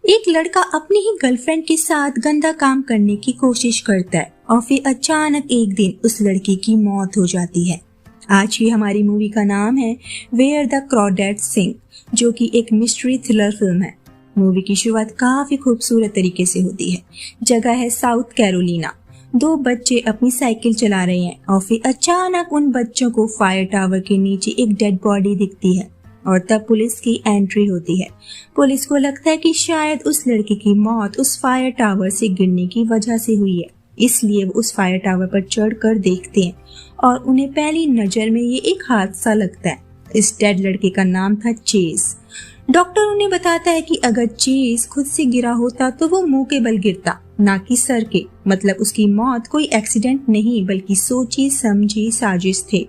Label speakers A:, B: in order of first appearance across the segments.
A: एक लड़का अपनी ही गर्लफ्रेंड के साथ गंदा काम करने की कोशिश करता है और फिर अचानक एक दिन उस लड़की की मौत हो जाती है। आज की हमारी मूवी का नाम है वेयर द क्रॉडेड सिंग, जो कि एक मिस्ट्री थ्रिलर फिल्म है। मूवी की शुरुआत काफी खूबसूरत तरीके से होती है। जगह है साउथ कैरोलिना। दो बच्चे अपनी साइकिल चला रहे हैं और फिर अचानक उन बच्चों को फायर टावर के नीचे एक डेड बॉडी दिखती है और तब पुलिस की एंट्री होती है। पुलिस को लगता है कि शायद उस लड़की की मौत उस फायर टावर से गिरने की वजह से हुई है, इसलिए वो उस फायर टावर पर चढ़कर देखते हैं और उन्हें पहली नजर में ये एक हादसा लगता है। इस डेड लड़के का नाम था चेज। डॉक्टर उन्हें बताता है कि अगर चेज खुद से गिरा होता तो वो मुंह के बल गिरता, ना कि सर के। मतलब उसकी मौत कोई एक्सीडेंट नहीं बल्कि सोची समझी साजिश थे।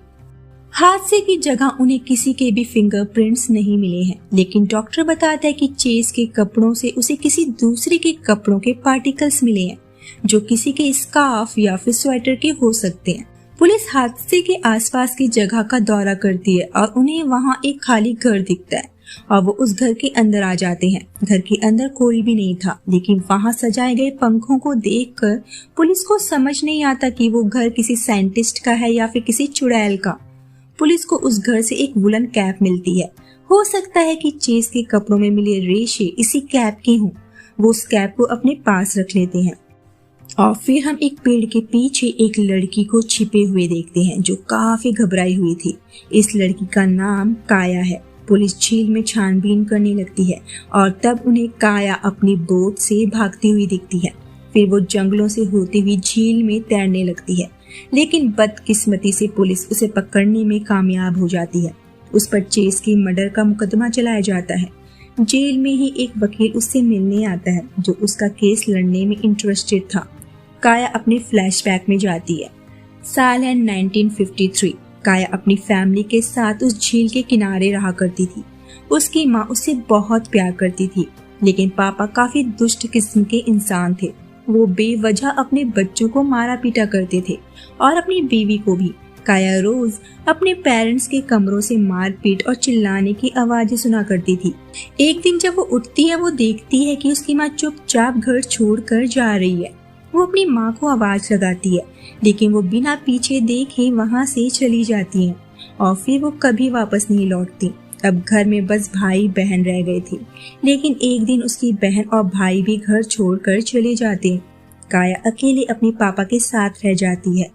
A: हादसे की जगह उन्हें किसी के भी फिंगरप्रिंट्स नहीं मिले हैं, लेकिन डॉक्टर बताता है कि चेज के कपड़ों से उसे किसी दूसरे के कपड़ों के पार्टिकल्स मिले हैं, जो किसी के स्कार्फ या फिर स्वेटर के हो सकते हैं। पुलिस हादसे के आसपास की जगह का दौरा करती है और उन्हें वहां एक खाली घर दिखता है और वो उस घर के अंदर आ जाते हैं। घर के अंदर कोई भी नहीं था, लेकिन वहां सजाए गए पंखों को देखकर पुलिस को समझ नहीं आता कि वो घर किसी साइंटिस्ट का है या फिर किसी चुड़ैल का। पुलिस को उस घर से एक वुलन कैप मिलती है। हो सकता है कि चेज के कपड़ों में मिले रेशे इसी कैप की हों। वो उस कैप को अपने पास रख लेते हैं और फिर हम एक पेड़ के पीछे एक लड़की को छिपे हुए देखते हैं जो काफी घबराई हुई थी। इस लड़की का नाम काया है। पुलिस झील में छानबीन करने लगती है और तब उन्हें काया अपनी बोट से भागती हुई दिखती है। फिर वो जंगलों से होती हुई झील में तैरने लगती है, लेकिन बदकिस्मती से पुलिस उसे पकड़ने में कामयाब हो जाती है। उस पर चेज की मर्डर का मुकदमा चलाया जाता है। जेल में ही एक वकील उससे मिलने आता है जो उसका केस लड़ने में इंटरेस्टेड था। काया अपने फ्लैशबैक में जाती है। साल है 1953। काया अपनी फैमिली के साथ उस झील के किनारे रहा करती थी। उसकी माँ उससे बहुत प्यार करती थी, लेकिन पापा काफी दुष्ट किस्म के इंसान थे। वो बेवजह अपने बच्चों को मारा पीटा करते थे और अपनी बीवी को भी। काया रोज अपने पेरेंट्स के कमरों से मारपीट और चिल्लाने की आवाजें सुना करती थी। एक दिन जब वो उठती है, वो देखती है कि उसकी माँ चुपचाप घर छोड़कर जा रही है। वो अपनी माँ को आवाज लगाती है, लेकिन वो बिना पीछे देखे वहां से चली जाती है और फिर वो कभी वापस नहीं लौटती। अब घर में बस भाई बहन रह गए थे, लेकिन एक दिन उसकी बहन और भाई भी घर छोड़कर चले जाते हैं। काया अकेले अपने पापा के साथ रह जाती है।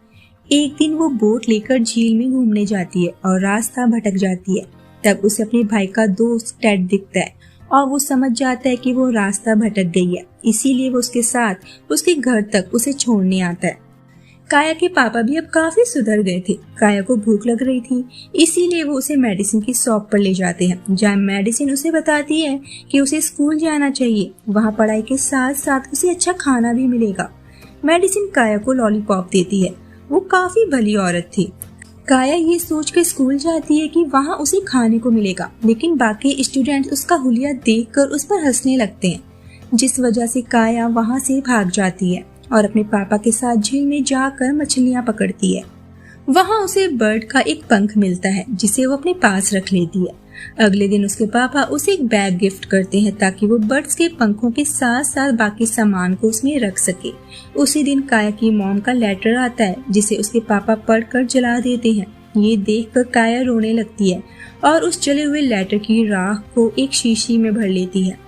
A: एक दिन वो बोट लेकर झील में घूमने जाती है और रास्ता भटक जाती है। तब उसे अपने भाई का दोस्त टेड दिखता है और वो समझ जाता है कि वो रास्ता भटक गई है, इसीलिए वो उसके साथ उसके घर तक उसे छोड़ने आता है। काया के पापा भी अब काफी सुधर गए थे। काया को भूख लग रही थी, इसीलिए वो उसे मेडिसिन की शॉप पर ले जाते हैं, जहाँ मेडिसिन उसे बताती है कि उसे स्कूल जाना चाहिए। वहाँ पढ़ाई के साथ साथ उसे अच्छा खाना भी मिलेगा। मेडिसिन काया को लॉलीपॉप देती है। वो काफी भली औरत थी। काया ये सोच के स्कूल जाती है कि वहाँ उसे खाने को मिलेगा, लेकिन बाकी स्टूडेंट्स उसका हुलिया देखकर उस पर हंसने लगते हैं, जिस वजह से काया वहाँ से भाग जाती है और अपने पापा के साथ झील में जाकर मछलियाँ पकड़ती है। वहाँ उसे बर्ड का एक पंख मिलता है जिसे वो अपने पास रख लेती है। अगले दिन उसके पापा उसे एक बैग गिफ्ट करते हैं ताकि वो बर्ड्स के पंखों के साथ साथ बाकी सामान को उसमें रख सके। उसी दिन काया की मॉम का लेटर आता है जिसे उसके पापा पढ़कर जला देते हैं। ये देखकर काया रोने लगती है और उस जले हुए लेटर की राख को एक शीशी में भर लेती है।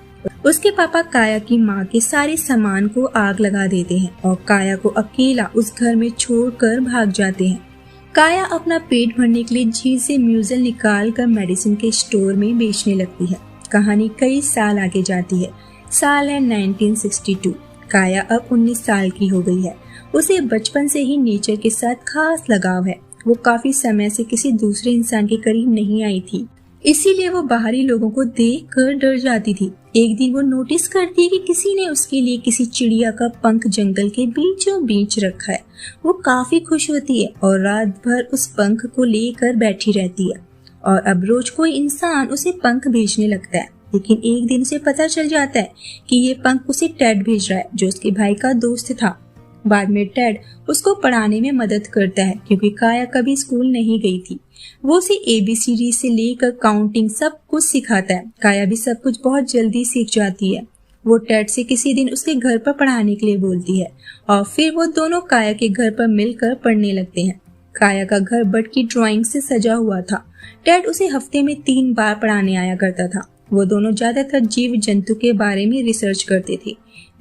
A: उसके पापा काया की माँ के सारे सामान को आग लगा देते हैं और काया को अकेला उस घर में छोड़कर भाग जाते हैं। काया अपना पेट भरने के लिए झील से म्यूजल निकाल कर मेडिसिन के स्टोर में बेचने लगती है। कहानी कई साल आगे जाती है। साल है 1962। काया अब 19 साल की हो गई है। उसे बचपन से ही नेचर के साथ खास लगाव है। वो काफी समय से किसी दूसरे इंसान के करीब नहीं आई थी, इसीलिए वो बाहरी लोगों को देखकर डर जाती थी। एक दिन वो नोटिस करती है कि किसी ने उसके लिए किसी चिड़िया का पंख जंगल के बीचों बीच रखा है। वो काफी खुश होती है और रात भर उस पंख को लेकर बैठी रहती है और अब रोज कोई इंसान उसे पंख भेजने लगता है। लेकिन एक दिन उसे पता चल जाता है कि ये पंख उसे टेड भेज रहा है, जो उसके भाई का दोस्त था। बाद में टेड उसको पढ़ाने में मदद करता है क्योंकि काया कभी स्कूल नहीं गई थी। वो उसे ABCD से लेकर काउंटिंग सब कुछ सिखाता है। काया भी सब कुछ बहुत जल्दी सीख जाती है। वो टेड से किसी दिन उसके घर पर पढ़ाने के लिए बोलती है और फिर वो दोनों काया के घर पर मिलकर पढ़ने लगते हैं। काया का घर बर्ड की ड्राइंग से सजा हुआ था। टेड उसे हफ्ते में 3 बार पढ़ाने आया करता था। वो दोनों ज्यादातर जीव जंतु के बारे में रिसर्च करते थे।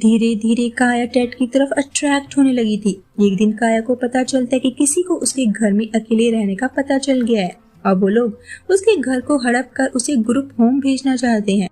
A: धीरे धीरे काया टेड की तरफ अट्रैक्ट होने लगी थी। एक दिन काया को पता चलता है कि किसी को उसके घर में अकेले रहने का पता चल गया है और वो लोग उसके घर को हड़प कर उसे ग्रुप होम भेजना चाहते हैं।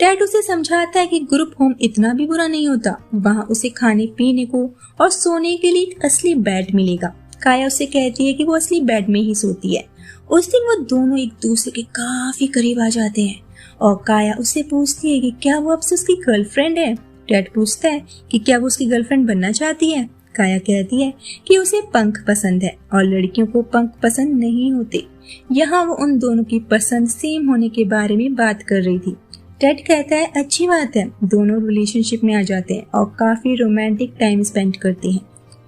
A: टेड उसे समझाता है कि ग्रुप होम इतना भी बुरा नहीं होता, वहाँ उसे खाने पीने को और सोने के लिए एक असली बेड मिलेगा। काया उसे कहती है कि वो असली बेड में ही सोती है। उस दिन वो दोनों एक दूसरे के काफी करीब आ जाते हैं और काया उससे पूछती है कि क्या वो अब से उसकी गर्लफ्रेंड है। टेड पूछता है कि क्या वो उसकी गर्लफ्रेंड बनना चाहती है। काया कहती है कि उसे पंख पसंद है और लड़कियों को पंख पसंद नहीं होते। यहाँ वो उन दोनों की पसंद सेम होने के बारे में बात कर रही थी। टेड कहता है अच्छी बात है। दोनों रिलेशनशिप में आ जाते हैं और काफी रोमांटिक टाइम स्पेंड करते हैं।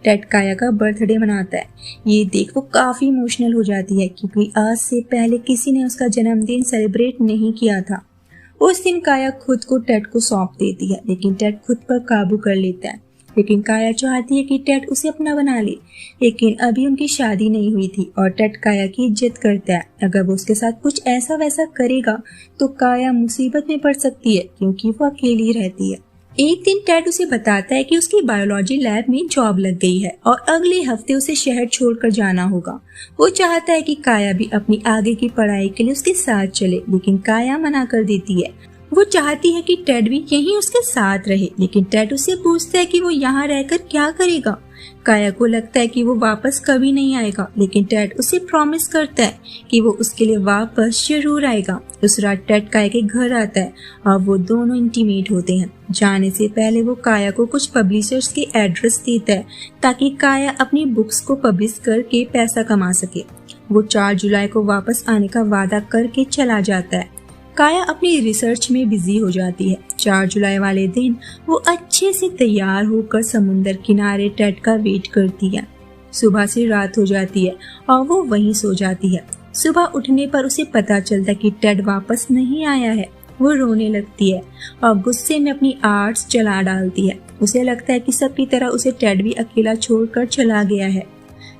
A: टेड काया का बर्थडे मनाता है। ये देख वो काफी इमोशनल हो जाती है क्योंकि आज से पहले किसी ने उसका जन्मदिन सेलिब्रेट नहीं किया था। उस दिन काया खुद को टेड को सौंप देती है, लेकिन टेड खुद पर काबू कर लेता है। लेकिन काया चाहती है कि टेड उसे अपना बना ले, लेकिन अभी उनकी शादी नहीं हुई थी और टेड काया की इज्जत करता है। अगर वो उसके साथ कुछ ऐसा वैसा करेगा तो काया मुसीबत में पड़ सकती है क्योंकि वो अकेली रहती है। एक दिन टेड उसे बताता है कि उसकी बायोलॉजी लैब में जॉब लग गई है और अगले हफ्ते उसे शहर छोड़कर जाना होगा। वो चाहता है कि काया भी अपनी आगे की पढ़ाई के लिए उसके साथ चले, लेकिन काया मना कर देती है। वो चाहती है कि टेड भी यहीं उसके साथ रहे, लेकिन टेड उससे पूछता है कि वो यहाँ रहकर क्या करेगा। काया को लगता है कि वो वापस कभी नहीं आएगा, लेकिन टेड उसे प्रॉमिस करता है कि वो उसके लिए वापस जरूर आएगा। उस रात टेड काया के घर आता है और वो दोनों इंटीमेट होते हैं। जाने से पहले वो काया को कुछ पब्लिशर्स के एड्रेस देता है ताकि काया अपनी बुक्स को पब्लिश करके पैसा कमा सके। वो 4 जुलाई को वापस आने का वादा करके चला जाता है। काया अपनी रिसर्च में बिजी हो जाती है। 4 जुलाई वाले दिन वो अच्छे से तैयार होकर समुंदर किनारे टेड का वेट करती है। सुबह से रात हो जाती है और वो वहीं सो जाती है। सुबह उठने पर उसे पता चलता है कि टेड वापस नहीं आया है। वो रोने लगती है और गुस्से में अपनी आर्ट्स जला डालती है। उसे लगता है कि सबकी तरह उसे टेड भी अकेला छोड़कर चला गया है।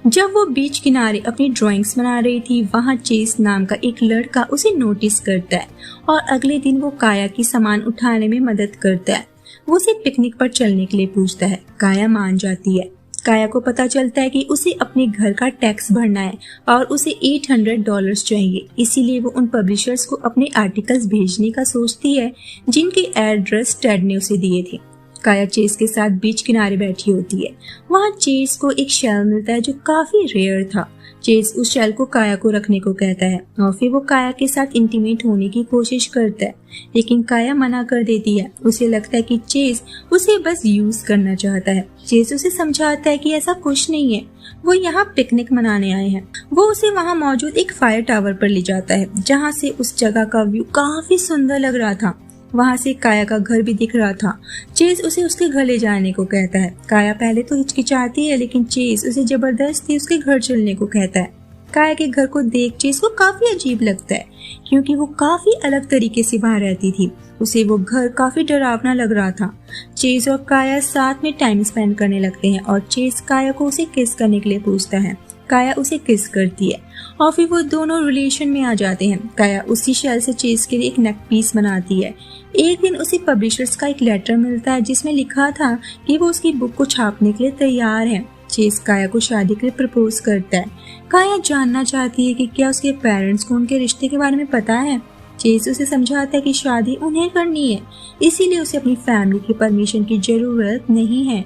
A: जब वो बीच किनारे अपनी ड्राइंग्स बना रही थी, वहाँ चेस नाम का एक लड़का उसे नोटिस करता है और अगले दिन वो काया की सामान उठाने में मदद करता है। वो उसे पिकनिक पर चलने के लिए पूछता है। काया मान जाती है। काया को पता चलता है कि उसे अपने घर का टैक्स भरना है और उसे $800 चाहिए। इसीलिए वो उन पब्लिशर्स को अपने आर्टिकल्स भेजने का सोचती है जिनके एड्रेस टेड ने उसे दिए थे। काया चेस के साथ बीच किनारे बैठी होती है। वहाँ चेस को एक शेल मिलता है जो काफी रेयर था। चेस उस शेल को काया को रखने को कहता है और फिर वो काया के साथ इंटीमेट होने की कोशिश करता है, लेकिन काया मना कर देती है। उसे लगता है कि चेस उसे बस यूज करना चाहता है। चेस उसे समझाता है कि ऐसा कुछ नहीं है, वो यहाँ पिकनिक मनाने आए हैं। वो उसे वहाँ मौजूद एक फायर टावर पर ले जाता है जहाँ से उस जगह का व्यू काफी सुंदर लग रहा था। वहाँ से काया का घर भी दिख रहा था। चेस उसे उसके घर ले जाने को कहता है। काया पहले तो हिचकिचाती है, लेकिन चेस उसे जबरदस्ती उसके घर चलने को कहता है। काया के घर को देख चेस को काफी अजीब लगता है क्योंकि वो काफी अलग तरीके से वहाँ रहती थी। उसे वो घर काफी डरावना लग रहा था। चेस और काया साथ में टाइम स्पेंड करने लगते हैं और चेस काया को उसे किस करने के लिए पूछता है। काया उसे किस करती है और फिर वो दोनों रिलेशन में आ जाते हैं। काया उसी शेल से चेस के लिए एक नेक पीस बनाती है। एक दिन उसे पब्लिशर्स का एक लेटर मिलता है जिसमें लिखा था कि वो उसकी बुक को छापने के लिए तैयार है। चेस काया को शादी के लिए प्रपोज करता है। काया जानना चाहती है कि क्या उसके पेरेंट्स को उनके रिश्ते के बारे में पता है। चेस उसे समझाता है कि शादी उन्हें करनी है, इसीलिए उसे अपनी फैमिली की परमिशन की जरूरत नहीं है।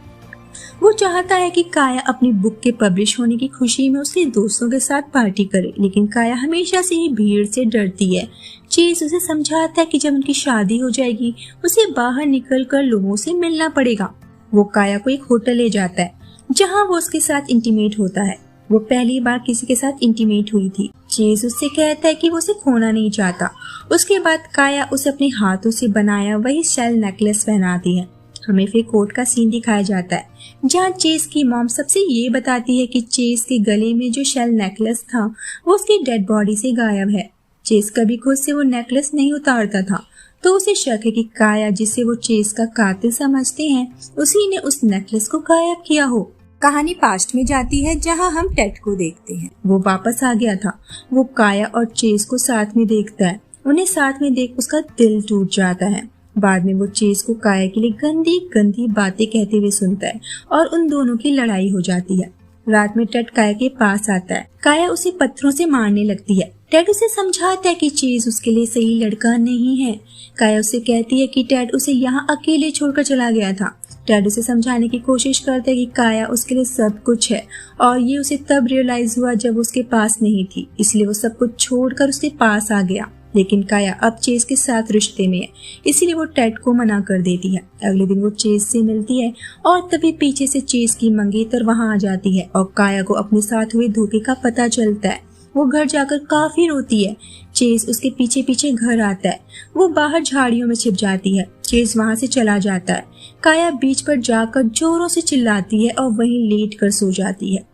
A: वो चाहता है कि काया अपनी बुक के पब्लिश होने की खुशी में उसके दोस्तों के साथ पार्टी करे, लेकिन काया हमेशा से ही भीड़ से डरती है। चेस उसे समझाता है कि जब उनकी शादी हो जाएगी उसे बाहर निकलकर लोगों से मिलना पड़ेगा। वो काया को एक होटल ले जाता है जहाँ वो उसके साथ इंटीमेट होता है। वो पहली बार किसी के साथ इंटीमेट हुई थी। चेस उससे कहता है कि वो उसे खोना नहीं चाहता। उसके बाद काया उसे अपने हाथों से बनाया वही शेल नेकलेस पहनाती है। हमें फिर कोर्ट का सीन दिखाया जाता है जहाँ चेस की मॉम सबसे ये बताती है कि चेस के गले में जो शेल नेकलेस था वो उसकी डेड बॉडी से गायब है। चेस कभी खुद से वो नेकलेस नहीं उतारता था, तो उसे शक है कि काया, जिसे वो चेस का कातिल समझते हैं, उसी ने उस नेकलेस को गायब किया हो। कहानी पास्ट में जाती है जहां हम टेड को देखते हैं। वो वापस आ गया था। वो काया और चेस को साथ में देखता है। उन्हें साथ में देख उसका दिल टूट जाता है। बाद में वो चेस को काया के लिए गंदी गंदी बातें कहते हुए सुनता है और उन दोनों की लड़ाई हो जाती है। रात में टेड काया के पास आता है। काया उसे पत्थरों से मारने लगती है। टेड उसे समझाता है कि चेस उसके लिए सही लड़का नहीं है। काया उसे कहती है कि टेड उसे यहाँ अकेले छोड़कर चला गया था। टेड उसे समझाने की कोशिश करता है कि काया उसके लिए सब कुछ है और ये उसे तब रियलाइज हुआ जब उसके पास नहीं थी, इसलिए वो सब कुछ छोड़कर उसके पास आ गया। लेकिन काया अब चेस के साथ रिश्ते में है, इसीलिए वो टेड को मना कर देती है। अगले दिन वो चेस से मिलती है और तभी पीछे से चेस की मंगेतर वहां आ जाती है और काया को अपने साथ हुए धोखे का पता चलता है। वो घर जाकर काफी रोती है। चेस उसके पीछे पीछे घर आता है। वो बाहर झाड़ियों में छिप जाती है। चेस वहां से चला जाता है। काया बीच पर जाकर जोरों से चिल्लाती है और वहीं लेट कर सो जाती है।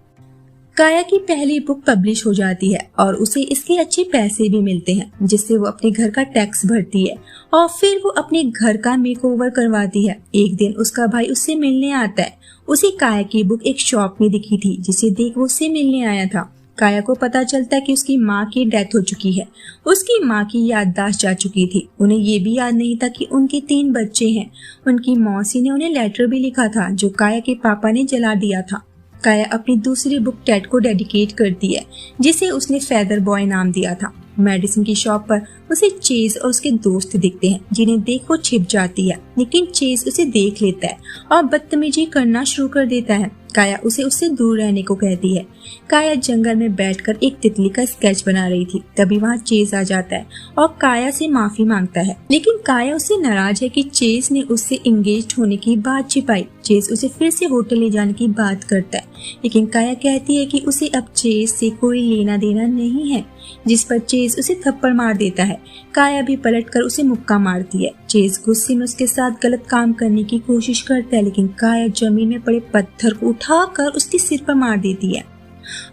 A: काया की पहली बुक पब्लिश हो जाती है और उसे इसके अच्छे पैसे भी मिलते हैं, जिससे वो अपने घर का टैक्स भरती है और फिर वो अपने घर का मेकओवर करवाती है। एक दिन उसका भाई उससे मिलने आता है। उसे काया की बुक एक शॉप में दिखी थी, जिसे देख वो उससे मिलने आया था। काया को पता चलता है कि उसकी माँ की डेथ हो चुकी है। उसकी माँ की याददाश्त जा चुकी थी। उन्हें ये भी याद नहीं था कि उनके 3 बच्चे हैं। उनकी मौसी ने उन्हें लेटर भी लिखा था, जो काया के पापा ने जला दिया था। काया अपनी दूसरी बुक टेड को डेडिकेट करती है, जिसे उसने फेदर बॉय नाम दिया था। मेडिसिन की शॉप पर उसे चेस और उसके दोस्त दिखते हैं, जिन्हें देख वो छिप जाती है, लेकिन चेस उसे देख लेता है और बदतमीजी करना शुरू कर देता है। काया उसे उससे दूर रहने को कहती है। काया जंगल में बैठकर एक तितली का स्केच बना रही थी, तभी वहाँ चेस आ जाता है और काया से माफी मांगता है, लेकिन काया उससे नाराज है कि चेस ने उससे इंगेज होने की बात छिपाई। चेस उसे फिर से होटल ले जाने की बात करता है, लेकिन काया कहती है कि उसे अब चेस से कोई लेना देना नहीं है, जिस पर चेस उसे थप्पड़ मार देता है। काया भी पलटकर उसे मुक्का मारती है। चेस गुस्से में उसके साथ गलत काम करने की कोशिश करता है, लेकिन काया जमीन में पड़े पत्थर को उठाकर उसके सिर पर मार देती है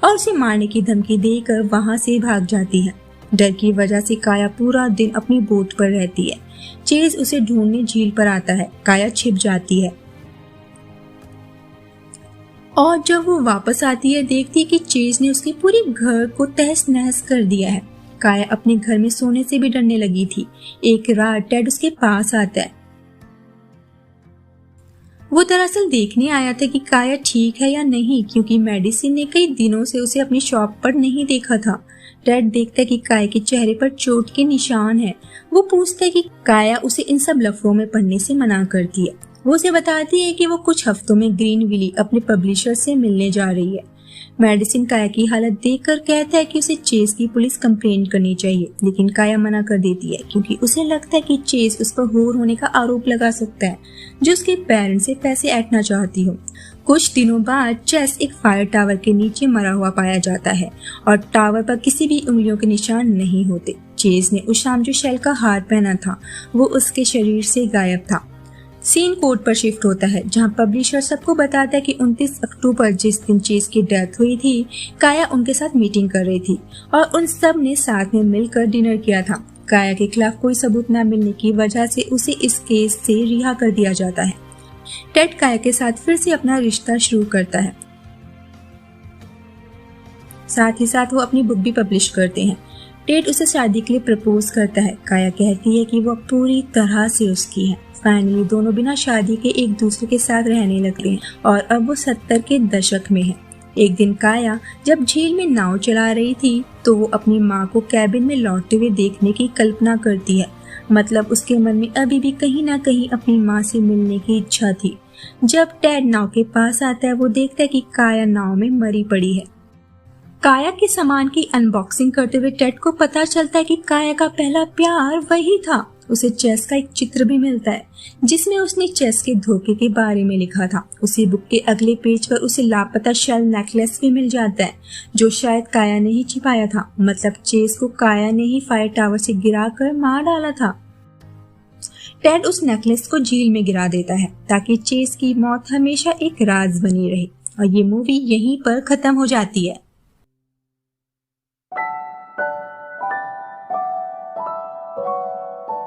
A: और उसे मारने की धमकी देकर वहां से भाग जाती है। डर की वजह से काया पूरा दिन अपनी बोट पर रहती है। चेस उसे ढूंढने झील पर आता है। काया छिप जाती है और जब वो वापस आती है, देखती है कि चेस ने उसके पूरे घर को तहस नहस कर दिया है। काया अपने घर में सोने से भी डरने लगी थी। एक रात टेड उसके पास आता है। वो दरअसल देखने आया था कि काया ठीक है या नहीं, क्योंकि मेडिसिन ने कई दिनों से उसे अपनी शॉप पर नहीं देखा था। टेड देखता है कि काया के चेहरे पर चोट के निशान हैं। वो पूछता है कि काया उसे इन सब लफड़ों में पढ़ने से मना करती है। वो उसे बताती है कि वो कुछ हफ्तों में ग्रीन विली अपने पब्लिशर से मिलने जा रही है। मेडिसिन काया की हालत देखकर कहता है कि उसे चेस की पुलिस कंप्लेन करनी चाहिए, लेकिन काया मना कर देती है, क्योंकि उसे लगता है कि चेस उस पर होर होने का आरोप लगा सकता है, जो उसके पेरेंट्स से पैसे ऐंठना चाहती हो। कुछ दिनों बाद चेस एक फायर टावर के नीचे मरा हुआ पाया जाता है और टावर पर किसी भी उंगलियों के निशान नहीं होते। चेस ने उस शाम जो शेल का हार पहना था, वो उसके शरीर से गायब था। सीन कोर्ट पर शिफ्ट होता है, जहां पब्लिशर सबको बताता है कि 29 अक्टूबर जिस दिन चेस की डेथ हुई थी, काया उनके साथ मीटिंग कर रही थी और उन सब ने साथ में मिलकर डिनर किया था। काया के खिलाफ कोई सबूत न मिलने की वजह से उसे इस केस से रिहा कर दिया जाता है। टेड काया के साथ फिर से अपना रिश्ता शुरू करता है। साथ ही साथ वो अपनी बुक भी पब्लिश करते हैं। टेड उसे शादी के लिए प्रपोज करता है। काया कहती है कि वो पूरी तरह से उसकी है। फाइनली दोनों बिना शादी के एक दूसरे के साथ रहने लगते हैं और अब वो 70 के दशक में है। एक दिन काया जब झील में नाव चला रही थी, तो वो अपनी माँ को कैबिन में लौटते हुए देखने की कल्पना करती है। मतलब उसके मन में अभी भी कहीं ना कहीं अपनी माँ से मिलने की इच्छा थी। जब टेड नाव के पास आता है, वो देखता है कि काया नाव में मरी पड़ी है। काया के सामान की अनबॉक्सिंग करते हुए टेड को पता चलता है कि काया का पहला प्यार वही था। उसे चेस का एक चित्र भी मिलता है, जिसमें उसने चेस के धोखे के बारे में लिखा था। उसी बुक के अगले पेज पर उसे लापता शेल नेकलेस भी मिल जाता है, जो शायद काया ने ही छिपाया था। मतलब चेस को काया ने ही फायर टावर से गिराकर मार डाला था। टेड उस नेकलेस को झील में गिरा देता है, ताकि चेस की मौत हमेशा एक राज बनी रहे। और ये मूवी यहीं पर खत्म हो जाती है।